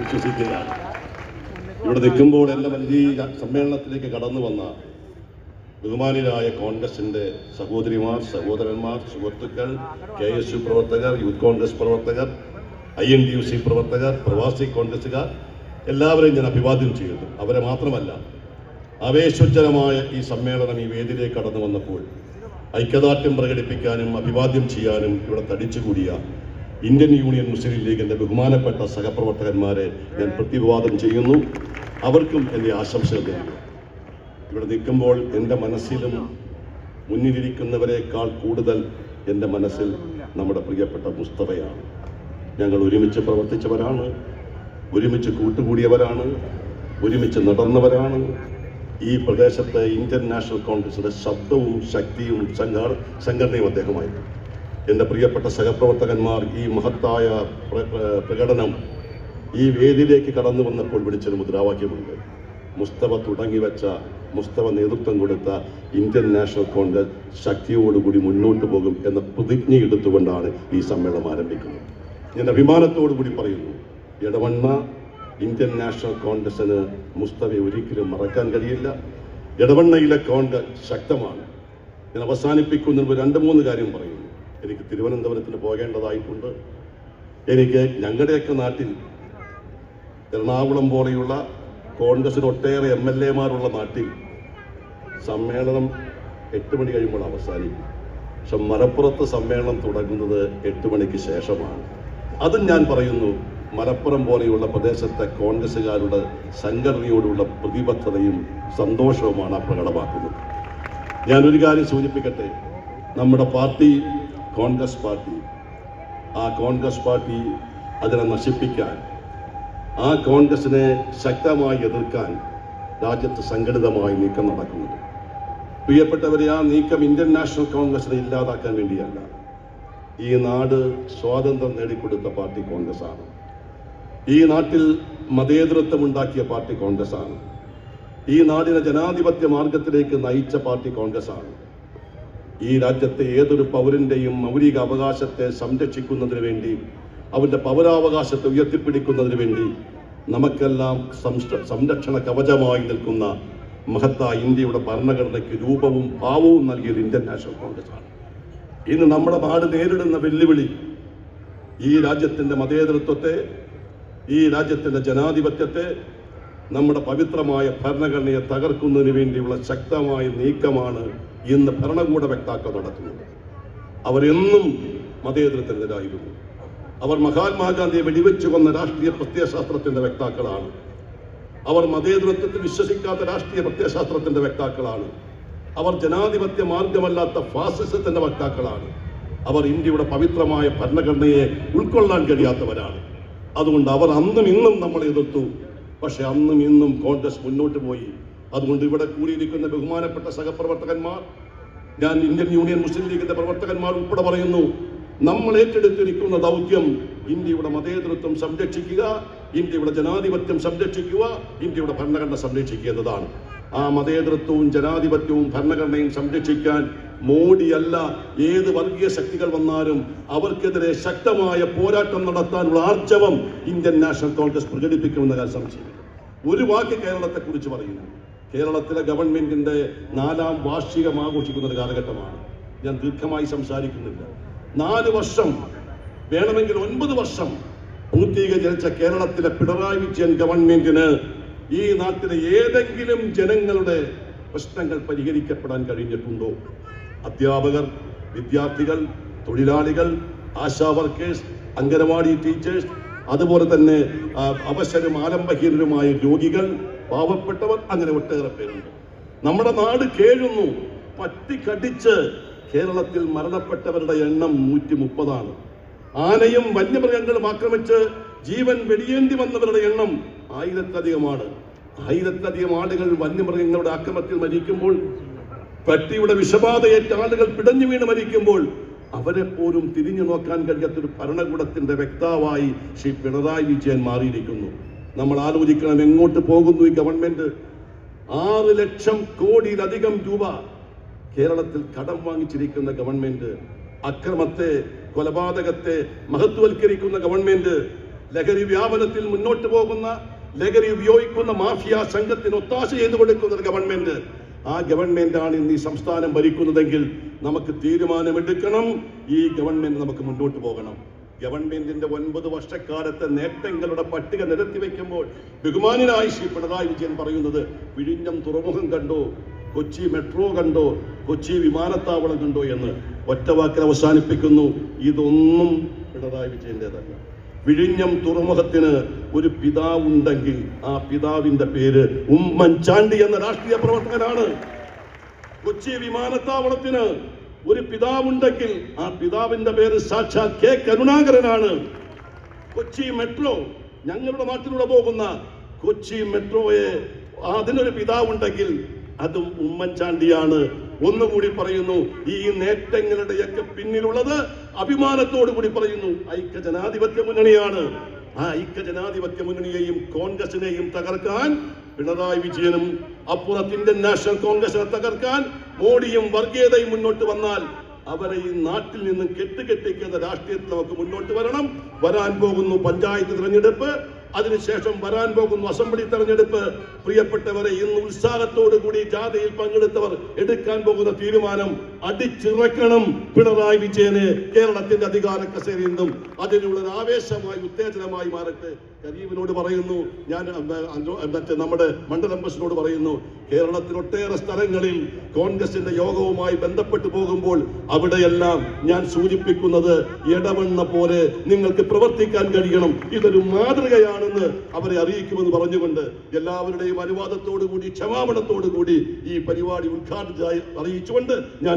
വിശ്വസിക്കുകയാണ്. ഇവിടെ നിൽക്കുമ്പോൾ എൻ്റെ വലിയ സമ്മേളനത്തിലേക്ക് കടന്നു വന്ന ബഹുമാനിരായ കോൺഗ്രസിൻ്റെ സഹോദരിമാർ, സഹോദരന്മാർ, സുഹൃത്തുക്കൾ, KSU പ്രവർത്തകർ, യൂത്ത് കോൺഗ്രസ് പ്രവർത്തകർ, INTUC പ്രവർത്തകർ, പ്രവാസി കോൺഗ്രസുകാർ എല്ലാവരെയും ഞാൻ അഭിവാദ്യം ചെയ്യുന്നു. അവരെ മാത്രമല്ല, ആവേശോജ്ജലമായ ഈ സമ്മേളനം ഈ വേദിയിലേക്ക് കടന്നു വന്നപ്പോൾ ഐക്യദാർഢ്യം പ്രകടിപ്പിക്കാനും അഭിവാദ്യം ചെയ്യാനും ഇവിടെ തടിച്ചുകൂടിയ ഇന്ത്യൻ യൂണിയൻ മുസ്ലിം ലീഗിൻ്റെ ബഹുമാനപ്പെട്ട സഹപ്രവർത്തകന്മാരെ ഞാൻ പ്രതിവാദം ചെയ്യുന്നു. അവർക്കും എൻ്റെ ആശംസകൾ നൽകുന്നു. ഇവിടെ നിൽക്കുമ്പോൾ എൻ്റെ മനസ്സിലും മുന്നിലിരിക്കുന്നവരെക്കാൾ കൂടുതൽ എൻ്റെ മനസ്സിൽ നമ്മുടെ പ്രിയപ്പെട്ട മുസ്തഫയാണ്. ഞങ്ങൾ ഒരുമിച്ച് പ്രവർത്തിച്ചവരാണ്, ഒരുമിച്ച് കൂട്ടുകൂടിയവരാണ്, ഒരുമിച്ച് നടന്നവരാണ്. ഈ പ്രദേശത്തെ ഇന്ത്യൻ നാഷണൽ കോൺഗ്രസിൻ്റെ ശബ്ദവും ശക്തിയും സംഘടനയും അദ്ദേഹമായിരുന്നു. എൻ്റെ പ്രിയപ്പെട്ട സഹപ്രവർത്തകന്മാർ ഈ മഹത്തായ പ്രകടനം ഈ വേദിയിലേക്ക് കടന്നു വന്നപ്പോൾ വിളിച്ചൊരു മുദ്രാവാക്യമുണ്ട്. മുസ്തഫ തുടങ്ങിവെച്ച, മുസ്തഫ നേതൃത്വം കൊടുത്ത ഇന്ത്യൻ നാഷണൽ കോൺഗ്രസ് ശക്തിയോടുകൂടി മുന്നോട്ട് പോകും എന്ന പ്രതിജ്ഞ എടുത്തുകൊണ്ടാണ് ഈ സമ്മേളനം ആരംഭിക്കുന്നത്. ഞാൻ അഭിമാനത്തോടു കൂടി പറയുന്നു, ഇടവണ്ണ ഇന്ത്യൻ നാഷണൽ കോൺഗ്രസിന് മുസ്തഫയെ ഒരിക്കലും മറക്കാൻ കഴിയില്ല. ഇടവണ്ണയിലെ കോൺഗ്രസ് ശക്തമാണ്. ഞാൻ അവസാനിപ്പിക്കുന്നതിന് 2-3 കാര്യം പറയുന്നു. എനിക്ക് തിരുവനന്തപുരത്തിന് പോകേണ്ടതായിട്ടുണ്ട്. എനിക്ക് ഞങ്ങളുടെയൊക്കെ നാട്ടിൽ എറണാകുളം പോലെയുള്ള കോൺഗ്രസിന് ഒട്ടേറെ MLA-മാരുള്ള നാട്ടിൽ സമ്മേളനം 8 മണി കഴിയുമ്പോൾ അവസാനിക്കും. പക്ഷെ മലപ്പുറത്ത് സമ്മേളനം തുടങ്ങുന്നത് 8 മണിക്ക് ശേഷമാണ്. അതും ഞാൻ പറയുന്നു, മലപ്പുറം പോലെയുള്ള പ്രദേശത്തെ കോൺഗ്രസുകാരുടെ സംഘടനയോടുള്ള പ്രതിബദ്ധതയും സന്തോഷവുമാണ് പ്രകടമാക്കുന്നത്. ഞാനൊരു കാര്യം സൂചിപ്പിക്കട്ടെ. നമ്മുടെ പാർട്ടി കോൺഗ്രസ് പാർട്ടി, ആ കോൺഗ്രസ് പാർട്ടി അതിനെ നശിപ്പിക്കാൻ, ആ കോൺഗ്രസിനെ ശക്തമായി എതിർക്കാൻ രാജ്യത്ത് സംഘടിതമായി നീക്കം നടക്കുന്നുണ്ട്. പ്രിയപ്പെട്ടവരെ, ആ നീക്കം ഇന്ത്യൻ നാഷണൽ കോൺഗ്രസിനെ ഇല്ലാതാക്കാൻ വേണ്ടിയല്ല. ഈ നാട് സ്വാതന്ത്ര്യം നേടിക്കൊടുത്ത പാർട്ടി കോൺഗ്രസ് ആണ്. ഈ നാട്ടിൽ മതേതരത്വം ഉണ്ടാക്കിയ പാർട്ടി കോൺഗ്രസ് ആണ്. ഈ നാടിനെ ജനാധിപത്യ മാർഗത്തിലേക്ക് നയിച്ച പാർട്ടി കോൺഗ്രസ് ആണ്. ഈ രാജ്യത്തെ ഏതൊരു പൗരന്റെയും മൗലിക അവകാശത്തെ സംരക്ഷിക്കുന്നതിന് വേണ്ടി, അവന്റെ പൗരാവകാശത്തെ ഉയർത്തിപ്പിടിക്കുന്നതിന് വേണ്ടി നമുക്കെല്ലാം സംരക്ഷണ കവചമായി നിൽക്കുന്ന മഹത്തായ ഇന്ത്യയുടെ ഭരണഘടനയ്ക്ക് രൂപവും ഭാവവും നൽകിയത് ഇന്ത്യൻ നാഷണൽ കോൺഗ്രസ് ആണ്. ഇന്ന് നമ്മുടെ നാട് നേരിടുന്ന വെല്ലുവിളി ഈ രാജ്യത്തിന്റെ മതേതരത്വത്തെ, ഈ രാജ്യത്തിന്റെ ജനാധിപത്യത്തെ, നമ്മുടെ പവിത്രമായ ഭരണഘടനയെ തകർക്കുന്നതിന് വേണ്ടിയുള്ള ശക്തമായ നീക്കമാണ് ഇന്ന് ഭരണകൂട വക്താക്കൾ നടത്തുന്നത്. അവരെന്നും മതേതരത്തിനെതിരായിരുന്നു. അവർ മഹാത്മാഗാന്ധിയെ വെടിവെച്ചു കൊന്ന രാഷ്ട്രീയ പ്രത്യയശാസ്ത്രത്തിന്റെ വക്താക്കളാണ്. അവർ മതേതരത്വത്തിൽ വിശ്വസിക്കാത്ത രാഷ്ട്രീയ പ്രത്യയശാസ്ത്രത്തിന്റെ വക്താക്കളാണ്. അവർ ജനാധിപത്യ മാർഗമല്ലാത്ത ഫാസിസത്തിന്റെ വക്താക്കളാണ്. അവർ ഇന്ത്യയുടെ പവിത്രമായ ഭരണഘടനയെ ഉൾക്കൊള്ളാൻ കഴിയാത്തവരാണ്. അതുകൊണ്ട് അവർ അന്നും ഇന്നും നമ്മളെ എതിർത്തു. പക്ഷെ അന്നും ഇന്നും കോൺഗ്രസ് മുന്നോട്ട് പോയി. അതുകൊണ്ട് ഇവിടെ കൂടിയിരിക്കുന്ന ബഹുമാനപ്പെട്ട സഹപ്രവർത്തകന്മാർ, ഞാൻ ഇന്ത്യൻ യൂണിയൻ മുസ്ലിം ലീഗിന്റെ പ്രവർത്തകന്മാർ ഉൾപ്പെടെ പറയുന്നു, നമ്മൾ ഏറ്റെടുത്തിരിക്കുന്ന ദൗത്യം ഇന്ത്യയുടെ മതേതരത്വം സംരക്ഷിക്കുക, ഇന്ത്യയുടെ ജനാധിപത്യം സംരക്ഷിക്കുക, ഇന്ത്യയുടെ ഭരണഘടന സംരക്ഷിക്കുക എന്നതാണ്. ആ മതേതരത്വവും ജനാധിപത്യവും ഭരണഘടനയും സംരക്ഷിക്കാൻ മോഡിയല്ല, ഏത് വർഗീയ ശക്തികൾ വന്നാലും അവർക്കെതിരെ ശക്തമായ പോരാട്ടം നടത്താനുള്ള ആർജവം ഇന്ത്യൻ നാഷണൽ കോൺഗ്രസ് പ്രകടിപ്പിക്കുമെന്ന കാര്യം സംശയമില്ല. ഒരു വാക്ക് കേരളത്തെക്കുറിച്ച് പറയുന്നു. കേരളത്തിലെ ഗവൺമെന്റിന്റെ 4ാം വാർഷികം ആഘോഷിക്കുന്ന ഒരു കാലഘട്ടമാണ്. ഞാൻ ദീർഘമായി സംസാരിക്കുന്നില്ല. 4 വർഷം, വേണമെങ്കിൽ 9 വർഷം പൂർത്തീകരിച്ച കേരളത്തിലെ പിണറായി വിജയൻ ഗവൺമെന്റിന് ഈ നാട്ടിലെ ഏതെങ്കിലും ജനങ്ങളുടെ പ്രശ്നങ്ങൾ പരിഹരിക്കപ്പെടാൻ കഴിഞ്ഞിട്ടുണ്ടോ? അധ്യാപകർ, വിദ്യാർത്ഥികൾ, തൊഴിലാളികൾ, ആശാ വർക്കേഴ്സ്, അംഗനവാടി ടീച്ചേഴ്സ്, അതുപോലെ തന്നെ അവശരും ആലംബഹീനരുമായ രോഗികൾ, പാവപ്പെട്ടവർ, അങ്ങനെ ഒട്ടേറെ പേരുണ്ട്. നമ്മുടെ നാട് കേഴുന്നു. പട്ടിക്കടിച്ച് കേരളത്തിൽ മരണപ്പെട്ടവരുടെ എണ്ണം 130 ആനയും വന്യമൃഗങ്ങളും ആക്രമിച്ച് ജീവൻ വെടിയേണ്ടി വന്നവരുടെ എണ്ണം 1000-ലധികമാണ്. 1000-ലധികം ആളുകൾ വന്യമൃഗങ്ങളുടെ ആക്രമണത്തിൽ മരിക്കുമ്പോൾ, പട്ടിയുടെ വിഷബാധയേറ്റ ആളുകൾ പിടഞ്ഞു വീണ് മരിക്കുമ്പോൾ അവരെ പോലും തിരിഞ്ഞു നോക്കാൻ കഴിയാത്തൊരു ഭരണകൂടത്തിന്റെ വക്താവായി ശ്രീ പിണറായി വിജയൻ മാറിയിരിക്കുന്നു. നമ്മൾ ആലോചിക്കണം, എങ്ങോട്ട് പോകുന്നു ഈ ഗവൺമെന്റ്? 6 ലക്ഷം കോടിയിലധികം രൂപ കേരളത്തിൽ കടം വാങ്ങിച്ചിരിക്കുന്ന ഗവൺമെന്റ്, അക്രമത്തെ, കൊലപാതകത്തെ മഹത്വവൽക്കരിക്കുന്ന ഗവൺമെന്റ്, ലഹരി വ്യാപനത്തിൽ മുന്നോട്ട് പോകുന്ന, ലഹരി ഉപയോഗിക്കുന്ന മാഫിയ സംഘത്തിന് ഒത്താശ ചെയ്തു കൊടുക്കുന്ന ഒരു ഗവൺമെന്റ്, ആ ഗവൺമെന്റാണ് ഇന്ന് ഈ സംസ്ഥാനം ഭരിക്കുന്നതെങ്കിൽ നമുക്ക് തീരുമാനമെടുക്കണം. ഈ ഗവൺമെന്റ് നമുക്ക് മുന്നോട്ട് പോകണം. ഗവൺമെന്റിന്റെ 9 വർഷക്കാലത്തെ നേട്ടങ്ങളുടെ പട്ടിക നിരത്തി വെക്കുമ്പോൾ ബഹുമാനായ ശ്രീ പിണറായി വിജയൻ പറയുന്നത് വിഴിഞ്ഞം തുറമുഖം കണ്ടോ, കൊച്ചി മെട്രോ കണ്ടോ, കൊച്ചി വിമാനത്താവളം കണ്ടോ എന്ന് ഒറ്റ വാക്കിൽ അവസാനിപ്പിക്കുന്നു. ഇതൊന്നും പിണറായി വിജയന്റേതല്ല. വിഴിഞ്ഞം തുറമുഖത്തിന് ഒരു പിതാവുണ്ടെങ്കിൽ ആ പിതാവിന്റെ പേര് ഉമ്മൻചാണ്ടി എന്ന രാഷ്ട്രീയ പ്രവർത്തകനാണ്. കൊച്ചി വിമാനത്താവളത്തിന് ഒരു പിതാവുണ്ടെങ്കിൽ ആ പിതാവിന്റെ പേര് സാക്ഷാൽ കെ കരുണാകരനാണ്. കൊച്ചി മെട്രോ, ഞങ്ങളുടെ നാട്ടിലൂടെ പോകുന്ന കൊച്ചി മെട്രോയെ അതിനൊരു പിതാവുണ്ടെങ്കിൽ അതും ഉമ്മൻചാണ്ടിയാണ്. ഒന്നുകൂടി പറയുന്നു, ഈ നേട്ടങ്ങളുടെയൊക്കെ പിന്നിലുള്ളത് അഭിമാനത്തോടു കൂടി പറയുന്നു ഐക്യജനാധിപത്യ മുന്നണിയാണ്. ആ ഐക്യജനാധിപത്യ മുന്നണിയെയും കോൺഗ്രസിനെയും തകർക്കാൻ പിണറായി വിജയനും അപ്പുറത്ത് ഇന്ത്യൻ നാഷണൽ കോൺഗ്രസിനെ തകർക്കാൻ മോഡിയും വർഗീയതയും മുന്നോട്ട് വന്നാൽ അവരെ ഈ നാട്ടിൽ നിന്നും കെട്ടുകെട്ടിക്കുന്ന രാഷ്ട്രീയത്തിൽ നമുക്ക് മുന്നോട്ട് വരണം. വരാൻ പോകുന്നു പഞ്ചായത്ത് തിരഞ്ഞെടുപ്പ്, അതിനുശേഷം വരാൻ പോകുന്നു അസംബ്ലി തെരഞ്ഞെടുപ്പ്. പ്രിയപ്പെട്ടവരെ, ഇന്ന് ഉത്സാഹത്തോടു കൂടി ജാഥയിൽ പങ്കെടുത്തവർ എടുക്കാൻ പോകുന്ന തീരുമാനം അടിച്ചിറക്കണം പിണറായി വിജയന് കേരളത്തിന്റെ അധികാര കസേരയിൽ നിന്നും. അതിനുള്ള ആവേശമായി ഉത്തേജനമായി മാറട്ടെ. കരീമിനോട് പറയുന്നു, ഞാൻ നമ്മുടെ മണ്ഡലം ബസിനോട് പറയുന്നു, കേരളത്തിൽ ഒട്ടേറെ സ്ഥലങ്ങളിൽ കോൺഗ്രസിന്റെ യോഗവുമായി ബന്ധപ്പെട്ടു പോകുമ്പോൾ അവിടെയെല്ലാം ഞാൻ സൂചിപ്പിക്കുന്നത് ഇടവണ്ണ പോലെ നിങ്ങൾക്ക് പ്രവർത്തിക്കാൻ കഴിയണം. ഇതൊരു മാതൃകയാണെന്ന് അവരെ അറിയിക്കുമെന്ന് പറഞ്ഞുകൊണ്ട് എല്ലാവരുടെയും അനുവാദത്തോടു കൂടി, ക്ഷമാപണത്തോടു കൂടി ഈ പരിപാടി ഉദ്ഘാടനം അറിയിച്ചുകൊണ്ട് ഞാൻ